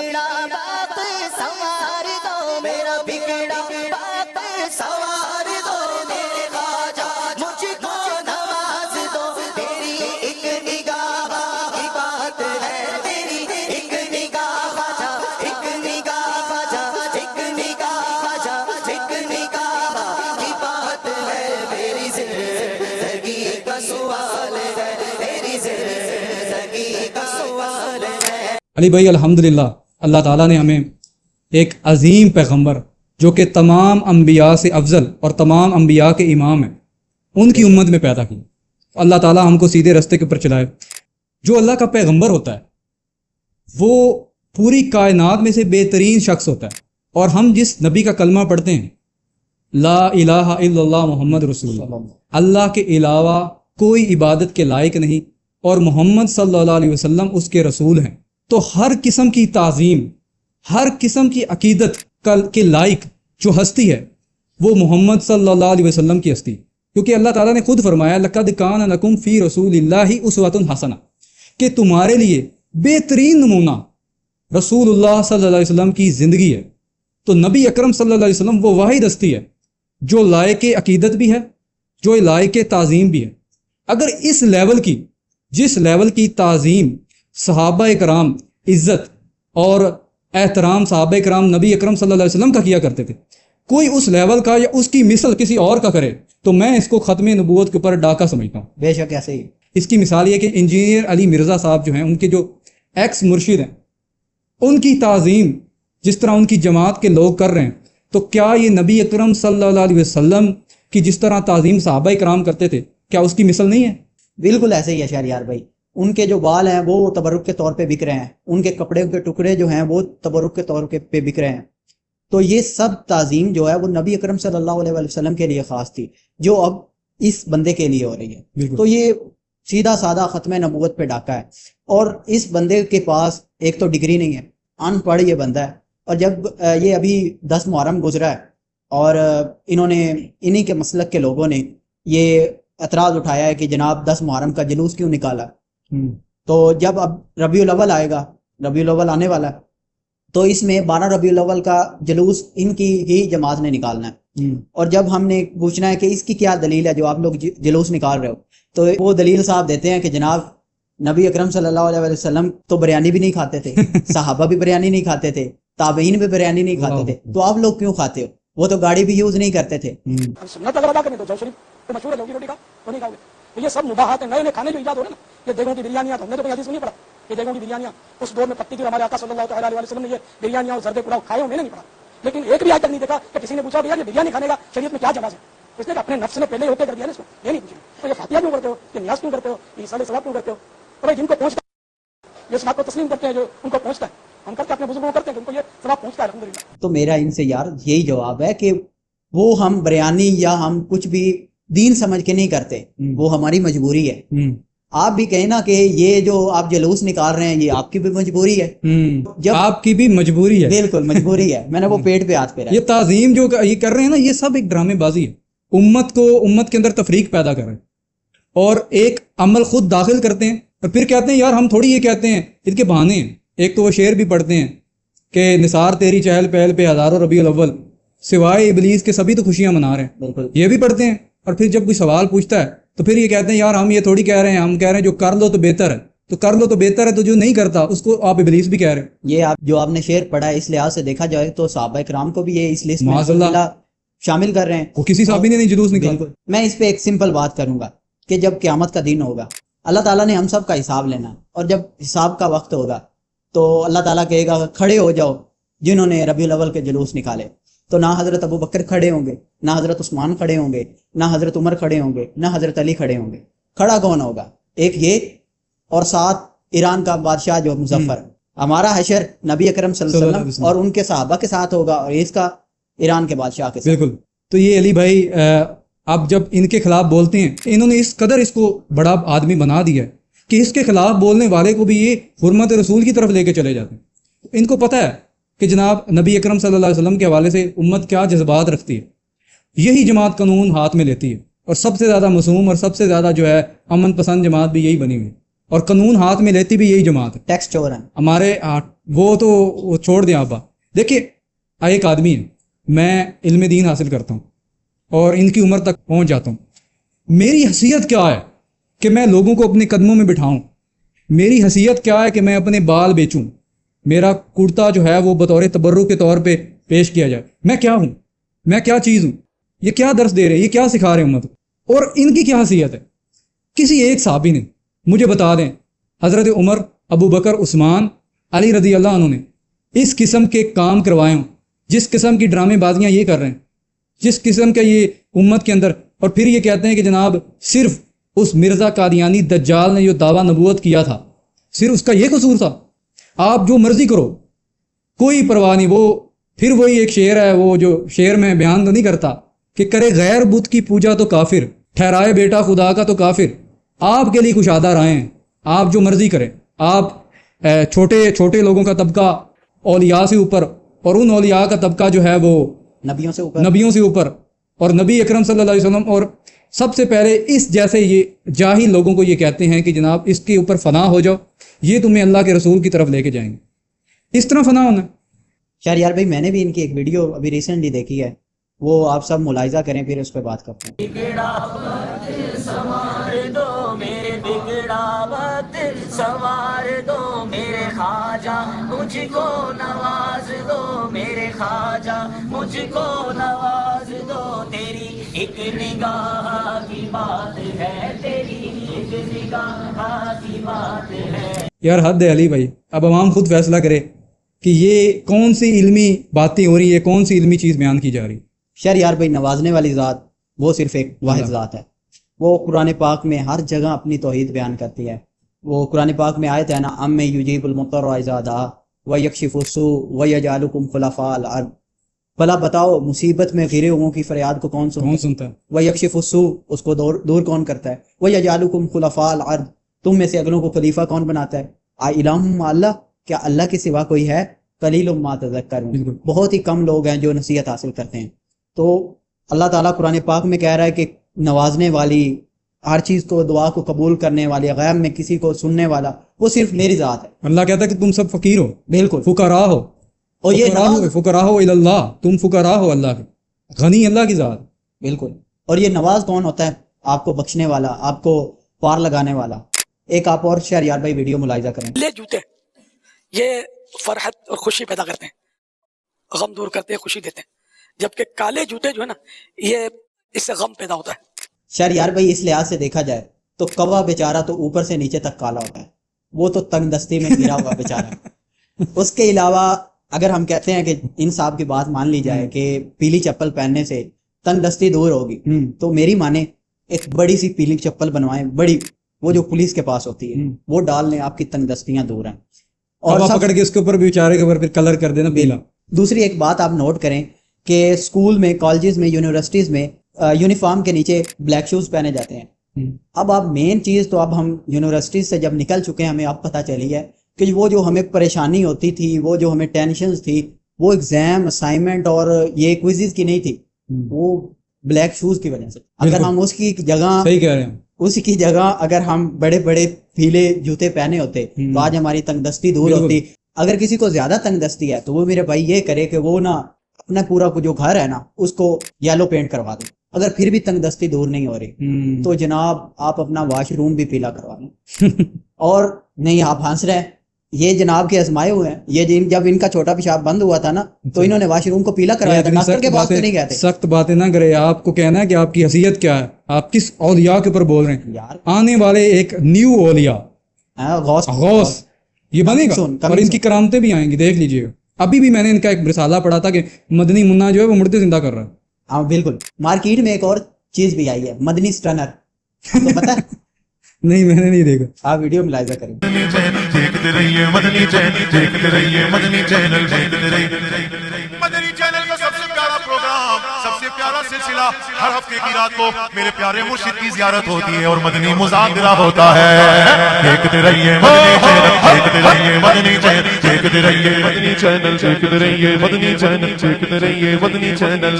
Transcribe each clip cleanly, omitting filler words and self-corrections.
بگڑا باپ سنوار دو، میرا بگڑا باپ سنوار دو، میرے خواجہ مجھ کو نواز دو، تیری ایک نگاہ کی بات ہے، تیری ایک نگاہ خواجہ، ایک نگاہ خواجہ، ایک نگاہ خواجہ، ایک نگاہ کی بات ہے، میری زندگی کا سوال ہے، میری زندگی کا سوال ہے۔ علی بھائی الحمدللہ اللہ تعالیٰ نے ہمیں ایک عظیم پیغمبر جو کہ تمام انبیاء سے افضل اور تمام انبیاء کے امام ہیں ان کی امت میں پیدا کی۔ اللہ تعالیٰ ہم کو سیدھے راستے کے اوپر چلائے۔ جو اللہ کا پیغمبر ہوتا ہے وہ پوری کائنات میں سے بہترین شخص ہوتا ہے، اور ہم جس نبی کا کلمہ پڑھتے ہیں لا الہ الا اللہ محمد رسول اللہ، اللہ کے علاوہ کوئی عبادت کے لائق نہیں اور محمد صلی اللہ علیہ وسلم اس کے رسول ہیں، تو ہر قسم کی تعظیم، ہر قسم کی عقیدت کے لائق جو ہستی ہے وہ محمد صلی اللہ علیہ وسلم کی ہستی، کیونکہ اللہ تعالیٰ نے خود فرمایا لقد کان لکم فی رسول اللہ اسوۃ حسنہ، کہ تمہارے لیے بہترین نمونہ رسول اللہ صلی اللہ علیہ وسلم کی زندگی ہے۔ تو نبی اکرم صلی اللہ علیہ وسلم وہ واحد ہستی ہے جو لائق عقیدت بھی ہے، جو لائق تعظیم بھی ہے۔ اگر اس لیول کی، جس لیول کی تعظیم صحابہ کرام عزت اور احترام صحابہ کرام نبی اکرم صلی اللہ علیہ وسلم کا کیا کرتے تھے، کوئی اس لیول کا یا اس کی مثل کسی اور کا کرے تو میں اس کو ختم نبوت کے اوپر ڈاکہ سمجھتا ہوں۔ بے شک ایسے ہی۔ اس کی مثال یہ کہ انجینئر علی مرزا صاحب جو ہیں، ان کے جو ایکس مرشد ہیں، ان کی تعظیم جس طرح ان کی جماعت کے لوگ کر رہے ہیں، تو کیا یہ نبی اکرم صلی اللہ علیہ وسلم کی جس طرح تعظیم صحابہ کرام کرتے تھے کیا اس کی مثل نہیں ہے؟ بالکل ایسے ہی ہے شہریار بھائی۔ ان کے جو بال ہیں وہ تبرک کے طور پہ بک رہے ہیں، ان کے کپڑے کے ٹکڑے جو ہیں وہ تبرک کے طور پہ بک رہے ہیں، تو یہ سب تعظیم جو ہے وہ نبی اکرم صلی اللہ علیہ وسلم کے لیے خاص تھی، جو اب اس بندے کے لیے ہو رہی ہے۔ تو یہ سیدھا سادہ ختم نبوت پہ ڈاکہ ہے، اور اس بندے کے پاس ایک تو ڈگری نہیں ہے، ان پڑھ یہ بندہ ہے، اور جب یہ ابھی 10 محرم گزرا ہے اور انہوں نے انہی کے مسلک کے لوگوں نے یہ اعتراض اٹھایا ہے کہ جناب 10 محرم کا جلوس کیوں نکالا، تو جب اب ربیع الاول آئے گا، ربیع الاول آنے والا ہے، تو اس میں 12 ربیع الاول کا جلوس ان کی ہی جماعت نے نکالنا ہے، اور جب ہم نے پوچھنا ہے کہ اس کی کیا دلیل ہے جو آپ لوگ جلوس نکال رہے ہو، تو وہ دلیل صاحب دیتے ہیں کہ جناب نبی اکرم صلی اللہ علیہ وسلم تو بریانی بھی نہیں کھاتے تھے، صحابہ بھی بریانی نہیں کھاتے تھے، تابعین بھی بریانی نہیں کھاتے تھے، تو آپ لوگ کیوں کھاتے ہو؟ وہ تو گاڑی بھی یوز نہیں کرتے تھے۔ سنت اگر ادا کریں تو جو شریف تو مشہور ہے لوکی روٹی کا وہ نہیں کھاؤ گے، تو یہ سب مباحات ہیں، نئے نئے کھانے جو ایجاد ہو رہے ہیں نا، یہ دیگوں کی بریانیاں، تو ہم نے تو کوئی حدیث میں نہیں پڑھا کہ دیگوں کی بریانیاں اس دور میں پکتی تھی، ہمارے آقا صلی اللہ تعالیٰ علیہ وسلم نے یہ بریانیاں اور زردے پلاؤ کھائے ہوں، میں نے نہیں پڑھا، لیکن ایک بھی آج تک نہیں دیکھا کہ کسی نے پوچھا یار یہ بریانی کھانے کا شریعت میں کیا جواز ہے، اس نے اپنے نفس نے پہلے ہوتے کر دیا نا اس کو، یہ نہیں پوچھا تو یہ فاتحہ کیوں کرتے ہو، یہ نیاز کیوں کرتے ہو، یہ صلاۃ ثواب کیوں کرتے ہو، تو بھائی جن کو پہنچتا ہے یہ اس بات کو تسلیم کرتے ہیں، جو ان کو پہنچتا ہے ہم کرتے ہیں، اپنے بزرگوں کو کرتے ہیں کہ ان کو یہ ثواب پہنچتا ہے الحمدللہ۔ تو میرا ان سے یار یہی جواب ہے کہ وہ ہم بریانی یا ہم کچھ بھی دین سمجھ کے نہیں کرتے، وہ ہماری مجبوری ہے۔ آپ بھی کہیں نا کہ یہ جو آپ جلوس نکال رہے ہیں یہ آپ کی بھی مجبوری ہے، جب آپ کی بھی مجبوری ہے، بالکل مجبوری ہے، میں نے وہ پیٹ پہ ہاتھ پہ رہا۔ یہ تعظیم جو یہ کر رہے ہیں نا، یہ سب ایک ڈرامے بازی ہے، امت کے اندر تفریق پیدا کر رہے ہیں، اور ایک عمل خود داخل کرتے ہیں اور پھر کہتے ہیں یار ہم تھوڑی یہ کہتے ہیں، اس کے بہانے ہیں۔ ایک تو وہ شعر بھی پڑھتے ہیں کہ نثار تیری چہل پہل پہ ہزاروں ربیع الاول، سوائے ابلیس کے سبھی تو خوشیاں منا رہے ہیں، بالکل یہ بھی پڑھتے ہیں، اور پھر جب کوئی سوال پوچھتا ہے تو پھر یہ کہتے ہیں یار ہم یہ تھوڑی کہہ رہے ہیں، ہم کہہ رہے ہیں جو کر لو تو بہتر ہے، تو کر لو تو بہتر ہے، تو جو نہیں کرتا اس کو آپ ابلیس بھی کہہ رہے ہیں۔ یہ آپ جو آپ نے شعر پڑھا ہے اس لحاظ سے دیکھا جائے تو صحابہ کرام کو بھی یہ اس لسٹ معاذ میں اللہ شامل کر رہے ہیں۔ وہ کسی صحابی نے نہیں جلوس نکالا۔ بالکل، میں اس پہ ایک سمپل بات کروں گا کہ جب قیامت کا دن ہوگا اللہ تعالیٰ نے ہم سب کا حساب لینا ہے، اور جب حساب کا وقت ہوگا تو اللہ تعالیٰ کہے گا کھڑے ہو جاؤ جنہوں نے ربیع الاول کے جلوس نکالے، تو نہ حضرت ابو بکر کھڑے ہوں گے، نہ حضرت عثمان کھڑے ہوں گے، نہ حضرت عمر کھڑے ہوں گے، نہ حضرت علی کھڑے ہوں گے۔ کھڑا کون ہوگا؟ ایک یہ، اور ساتھ ایران کا بادشاہ جو مظفر۔ ہمارا حشر نبی اکرم صلی اللہ علیہ وسلم اور ان کے صحابہ کے ساتھ ہوگا، اور اس کا ایران کے بادشاہ کے ساتھ۔ بالکل۔ تو یہ علی بھائی آپ جب ان کے خلاف بولتے ہیں، انہوں نے اس قدر اس کو بڑا آدمی بنا دیا ہے کہ اس کے خلاف بولنے والے کو بھی یہ حرمت رسول کی طرف لے کے چلے جاتے ہیں۔ ان کو پتہ ہے کہ جناب نبی اکرم صلی اللہ علیہ وسلم کے حوالے سے امت کیا جذبات رکھتی ہے، یہی جماعت قانون ہاتھ میں لیتی ہے، اور سب سے زیادہ معصوم اور سب سے زیادہ جو ہے امن پسند جماعت بھی یہی بنی ہوئی، اور قانون ہاتھ میں لیتی بھی یہی جماعت ہے۔ ٹیکس چور ہیں، ہمارے وہ چھوڑ دیں آپ بات. دیکھیے ایک آدمی ہے, میں علم دین حاصل کرتا ہوں اور ان کی عمر تک پہنچ جاتا ہوں. میری حیثیت کیا ہے کہ میں لوگوں کو اپنے قدموں میں بٹھاؤں؟ میری حیثیت کیا ہے کہ میں اپنے بال بیچوں؟ میرا کرتا جو ہے وہ بطور تبرک کے طور پہ پیش کیا جائے؟ میں کیا ہوں؟ میں کیا چیز ہوں؟ یہ کیا درس دے رہے ہیں؟ یہ کیا سکھا رہے ہیں امت کو؟ اور ان کی کیا حیثیت ہے؟ کسی ایک صحابی نے مجھے بتا دیں, حضرت عمر, ابو بکر, عثمان, علی رضی اللہ عنہ نے اس قسم کے کام کروائے ہوں, جس قسم کی ڈرامے بازیاں یہ کر رہے ہیں, جس قسم کا یہ امت کے اندر, اور پھر یہ کہتے ہیں کہ جناب صرف اس مرزا قادیانی دجال نے جو دعویٰ نبوت کیا تھا صرف اس کا یہ قصور تھا. آپ جو مرضی کرو, کوئی پرواہ نہیں. وہ پھر وہی ایک شعر ہے, وہ جو شعر میں بیان تو نہیں کرتا کہ کرے غیر بت کی پوجا تو کافر, ٹھہرائے بیٹا خدا کا تو کافر. آپ کے لیے کشادہ راہیں ہیں, آپ جو مرضی کریں. آپ چھوٹے لوگوں کا طبقہ اولیاء سے اوپر, اور ان اولیاء کا طبقہ جو ہے وہ نبیوں سے اوپر, اور نبی اکرم صلی اللہ علیہ وسلم, اور سب سے پہلے اس جیسے یہ جاہل لوگوں کو یہ کہتے ہیں کہ جناب اس کے اوپر فنا ہو جاؤ, یہ تمہیں اللہ کے رسول کی طرف لے کے جائیں گے. اس طرح فنا ہونا. شہریار بھائی میں نے بھی ان کی ایک ویڈیو ابھی ریسنٹلی دیکھی ہے, وہ آپ سب ملاحظہ کریں پھر اس پہ بات کرتے ہیں. سوار دو میرے بگڑا وقت, سوار دو میرے خواجہ, مجھ کو نواز دو میرے خواجہ, مجھ کو نواز دو. تیری ایک نگاہ کی بات ہے, تیری ایک نگاہ کی بات ہے. یار حد ہے علی بھائی, اب عوام خود فیصلہ کرے کہ یہ کون سی علمی باتیں ہو رہی ہے, کون سی علمی چیز بیان کی جا رہی ہے. شہریار بھائی نوازنے والی ذات وہ صرف ایک واحد ذات ہے. وہ قرآن پاک میں ہر جگہ اپنی توحید بیان کرتی ہے. وہ قرآن پاک میں آیت ہے نا, ام یجیب المضطر اذا دعا ویکشف السوء ویجعلکم خلفاء الارض, بھلا بتاؤ مصیبت میں گھرے ہوئوں کی فریاد کو کون سنتا ہے؟ ویکشف السوء, اس کو دور کون کرتا ہے؟ ویجعلکم خلفاء الارض, تم میں سے اگلوں کو خلیفہ کون بناتا ہے؟ الہ مع اللہ, کیا اللہ کے سوا کوئی ہے؟ قلیل ما تذکرون, بہت ہی کم لوگ ہیں جو نصیحت حاصل کرتے ہیں. تو اللہ تعالیٰ قرآن پاک میں کہہ رہا ہے کہ نوازنے والی, ہر چیز کو, دعا کو قبول کرنے والی, غیب میں کسی کو سننے والا, وہ صرف میری ذات ہے. اللہ کہتا ہے کہ تم سب فقیر ہو, بالکل فقراء ہو, اور یہ فقراء ہو اللہ, تم فقراء ہو اللہ کے, غنی اللہ کی ذات. بالکل. اور یہ نواز کون ہوتا ہے؟ آپ کو بخشنے والا, آپ کو پار لگانے والا. ایک آپ اور شہریار بھائی ویڈیو ملاحظہ کریں. لے جوتے یہ فرحت اور خوشی پیدا کرتے ہیں, غم دور کرتے ہیں, خوشی دیتے ہیں, جبکہ کالے جوتے جو ہے نا یہ اس سے غم پیدا ہوتا ہے. شہریار بھائی اس لحاظ سے دیکھا جائے تو کوا بیچارہ تو اوپر سے نیچے تک کالا ہوتا ہے, وہ تو تنگ دستی میں گرا ہوا بیچارہ. اس کے علاوہ اگر ہم کہتے ہیں کہ ان صاحب کی بات مان لی جائے کہ پیلی چپل پہننے سے تنگ دستی دور ہوگی, تو میری مانے ایک بڑی سی پیلی چپل بنوائیں, بڑی, وہ جو پولیس کے پاس ہوتی ہے, وہ ڈال لیں, آپ کی تنگ دستیاں دور ہیں. اور پکڑ کے اس کے اوپر بیچارے کے اوپر پھر کلر کر دینا پیلا. دوسری ایک بات آپ نوٹ کریں کہ اسکول میں, کالجز میں, یونیورسٹیز میں یونیفارم کے نیچے بلیک شوز پہنے جاتے ہیں. اب آپ مین چیز تو اب ہم یونیورسٹیز سے جب نکل چکے ہیں, ہمیں اب پتہ چلی ہے کہ وہ جو ہمیں پریشانی ہوتی تھی, وہ جو ہمیں ٹینشنز تھی, وہ ایگزام, اسائنمنٹ اور یہ کوئزز کی نہیں تھی, وہ بلیک شوز کی وجہ سے. اگر ہم اس کی جگہ, صحیح کہہ رہے ہیں, اس کی جگہ اگر ہم بڑے بڑے پیلے جوتے پہنے ہوتے تو آج ہماری تنگ دستی دور ہوتی. اگر کسی کو زیادہ تنگ دستی ہے تو وہ میرے بھائی یہ کرے کہ وہ نا اپنا پورا جو گھر ہے نا اس کو یلو پینٹ کروا دیں. اگر پھر بھی تنگ دستی دور نہیں ہو رہی تو جناب آپ اپنا واش روم بھی پیلا کروا لیں. اور نہیں, آپ ہنس رہے ہیں, یہ جناب کے آزمائے ہوئے ہیں. یہ جب ان کا چھوٹا پیشاب بند ہوا تھا نا تو انہوں نے واش روم کو پیلا کروایا تھا, ڈاکٹر کے پاس تو نہیں گئے تھے. سخت باتیں نہ کرے, آپ کو کہنا ہے کہ آپ کی حیثیت کیا ہے, آپ کس اولیاء کے اوپر بول رہے ہیں یار. آنے والے ایک نیو اولیاء غوث یہ بنے گا, اور ان کی کرامتیں بھی آئیں گی, دیکھ لیجئے گا. ابھی بھی میں نے ان کا ایک رسالہ پڑھا تھا کہ مدنی منا جو ہے وہ مردے زندہ کر رہا ہے. ہاں بالکل. مارکیٹ میں ایک اور چیز بھی آئی ہے, مدنی سٹنر, تو پتہ ہے؟ نہیں میں نے نہیں دیکھا. آپ ویڈیو ملاحظہ کریں. دیکھتے رہیے مدنی چینل, دیکھتے رہیے مدنی چینل, دیکھتے رہیے مدنی چینل کا سب سے پیارا پروگرام, سب سے پیارا سلسلہ. ہر ہفتے کی رات کو میرے پیارے مرشد کی زیارت ہوتی ہے اور مدنی مذاکرہ ہوتا ہے. دیکھتے رہیے مدنی چینل, دیکھتے رہیے مدنی چینل, دیکھتے رہیے مدنی چینل, دیکھتے رہیے مدنی چینل, دیکھتے رہیے مدنی چینل.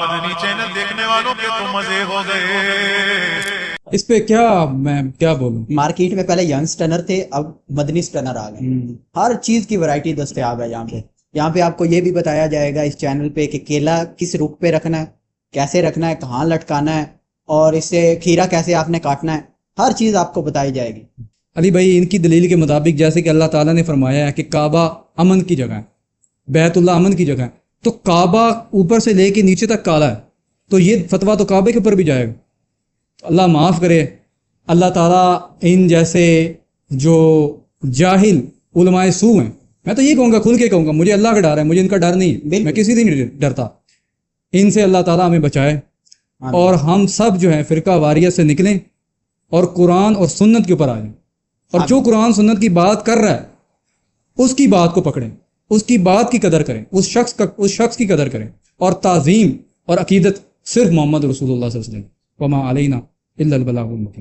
مدنی چینل دیکھنے والوں کے تو مزے ہو گئے. اس پہ کیا میں کیا بولوں. مارکیٹ میں پہلے ینگ سٹنر تھے، اب مدنی سٹنر آ گئے. ہر چیز کی ورائٹی دستیاب ہے یہاں پہ. یہاں پہ آپ کو یہ بھی بتایا جائے گا اس چینل پہ کہ کیلا کس رخ پہ رکھنا ہے، کیسے رکھنا ہے، کہاں لٹکانا ہے، اور اس سے کھیرا کیسے آپ نے کاٹنا ہے. ہر چیز آپ کو بتائی جائے گی. علی بھائی ان کی دلیل کے مطابق جیسے کہ اللہ تعالیٰ نے فرمایا ہے کہ کعبہ امن کی جگہ ہے، بیت اللہ امن کی جگہ ہے، تو کعبہ اوپر سے لے کے نیچے تک کالا ہے، تو یہ فتویٰ تو کعبے کے اوپر بھی جائے گا. اللہ معاف کرے، اللہ تعالیٰ ان جیسے جو جاہل علماء سو ہیں، میں تو یہ کہوں گا، کھل کے کہوں گا، مجھے اللہ کا ڈر ہے، مجھے ان کا ڈر نہیں ہے، میں کسی سے نہیں ڈرتا. ان سے اللہ تعالیٰ ہمیں بچائے اور ہم سب جو ہیں فرقہ واریت سے نکلیں اور قرآن اور سنت کے اوپر آ جائیں، اور جو قرآن سنت کی بات کر رہا ہے اس کی بات کو پکڑیں، اس کی بات کی قدر کریں، اس شخص کی قدر کریں، اور تعظیم اور عقیدت صرف محمد رسول اللہ صلی اللہ علیہ وسلم. وما علینا الا البلاغ المبین.